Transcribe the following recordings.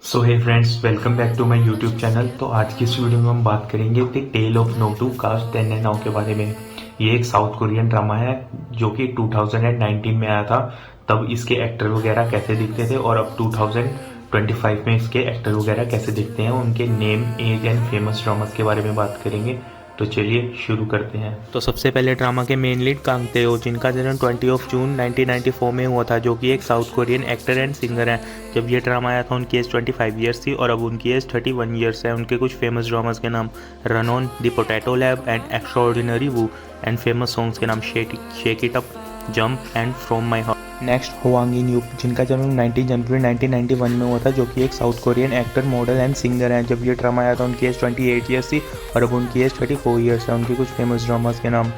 So hey friends, welcome back to my YouTube channel. तो आज की इस वीडियो में हम बात करेंगे the tale of Nokdu cast 10 and now के बारे में। ये एक साउथ कोरियन ड्रामा है जो कि 2019 में आया था। तब इसके एक्टर वगैरह कैसे दिखते थे और अब 2025 में इसके एक्टर वगैरह कैसे दिखते हैं, उनके name, age and famous dramas के बारे में बात करेंगे। तो चलिए शुरू करते हैं। तो सबसे पहले ड्रामा के मेन लीड कांग टेओ, जिनका जन्म 20 जून 1994 में हुआ था, जो कि एक south Korean actor and singer हैं। जब ये ड्रामा आया था उनकी एज 25 ईयर्स थी और अब उनकी एज 31 ईयर्स है। उनके कुछ फेमस ड्रामास के नाम run on, the potato lab and extraordinary Woo, and famous songs के नाम shake it up, jump and from my heart. Next Hwang In Yeop, जिनका जन्म 19 जनवरी 1991 में हुआ था, जो कि एक south Korean actor, model and singer हैं। जब ये ड्रामा आया था उनकी एज 28 ईयर्स थी और अब उनकी एज 34 ईयर्स है। उनके कुछ फेमस ड्रामास के नाम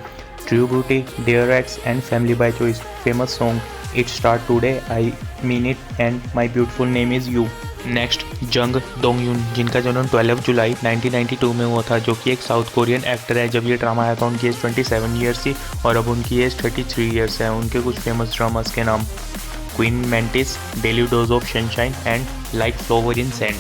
true beauty, dare X and family by choice. Famous song it start today, I mean it and my beautiful name is you. Next Jung Dong Yun, जिनका जन्म 12 जुलाई 1992 में हुआ था, जो कि एक साउथ कोरियन एक्टर है। जब ये ड्रामा आया था उनकी एज 27 ईयर्स थी और अब उनकी एज 33 ईयर्स है। उनके कुछ फेमस ड्रामास के नाम queen mantis, daily dose of sunshine and like flower in sand.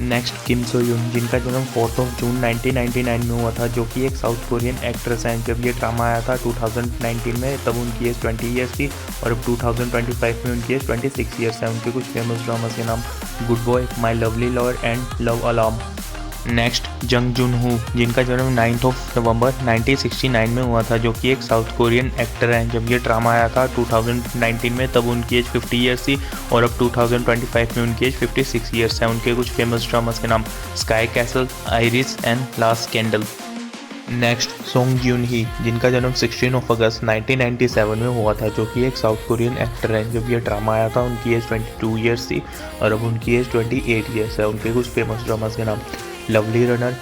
Next Kim So Yun, जिनका जन्म 4 जून 1999 में हुआ था, जो कि एक साउथ कोरियन एक्ट्रेस हैं। जब ये ड्रामा आया था 2019 में, तब उनकी एज 20 ईयर्स थी और अब 2025 में उनकी एज 26 ईयर्स है। उनके कुछ फेमस ड्रामास के नाम good boy, my lovely lawyer and love alarm. Next जंग जुन हू, जिनका जन्म 9 नवंबर 1969 में हुआ था, जो कि एक साउथ कोरियन एक्टर हैं। जब ये ड्रामा आया था 2019 में, तब उनकी एज 50 ईयर्स थी और अब 2025 में उनकी एज 56 ईयर्स है। उनके कुछ फेमस ड्रामास के नाम sky castle, iris and last candle. Next Song Joon Hee, जिनका जन्म 16 अगस्त 1997 में हुआ था, जो कि एक साउथ कोरियन एक्टर हैं। जब ये ड्रामा आया था उनकी एज 22 ईयर्स थी और अब उनकी एज 28 ईयर्स है। उनके कुछ फेमस ड्रामास के नाम lovely runner,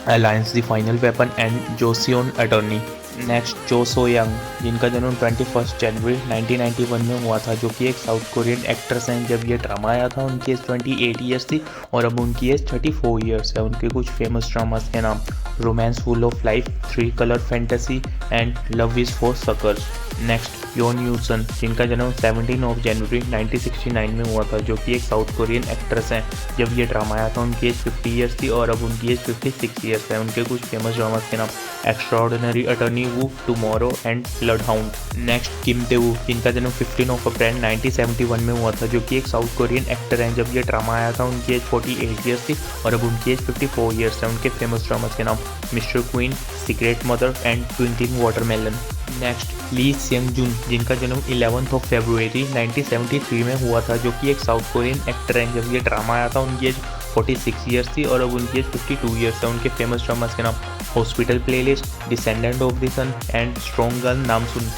alliance the final weapon and Joseon attorney. Next Jo So young, जिनका जन्म 21 जनवरी 1991 में हुआ था, जो कि एक साउथ कोरियन एक्ट्रेस हैं। जब ये ड्रामा आया था उनकी एज 28 ईयर्स थी और अब उनकी एज 34 ईयर्स है। उनके कुछ फेमस ड्रामास के नाम romance full of life, 3 colour fantasy and love is for suckers. Next Yoon Yoosun, जिनका जन्म 17 जनवरी 1969 में हुआ था, जो कि एक साउथ कोरियन एक्ट्रेस हैं। जब ये ड्रामा आया था उनकी एज 50 ईयर्स थी और अब उनकी एज 56 ईयर्स है। उनके कुछ फेमस ड्रामास के नाम extraordinary attorney Woo, tomorrow and blood hound. Next Kim Taewoo, जिनका जन्म 15 अप्रैल 1971 में हुआ था, जो कि एक साउथ कोरियन एक्टर हैं। जब ये ड्रामा आया था उनकी एज 48 ईयर्स थी और अब उनकी एज 54 ईयर्स है। उनके फेमस ड्रामास के नाम mister queen, secret mother and twinkling watermelon. Next Lee Seung Jun, जिनका जन्म 11 फरवरी 1973 में हुआ था, जो कि एक साउथ कोरियन एक्टर हैं। जब ये ड्रामा आया था उनकी एज 46 ईयर्स थी और अब उनकी एज 52 ईयर्स है। उनके फेमस ड्रामास के नाम hospital playlist, descendant of the sun and strong girl नामसुन।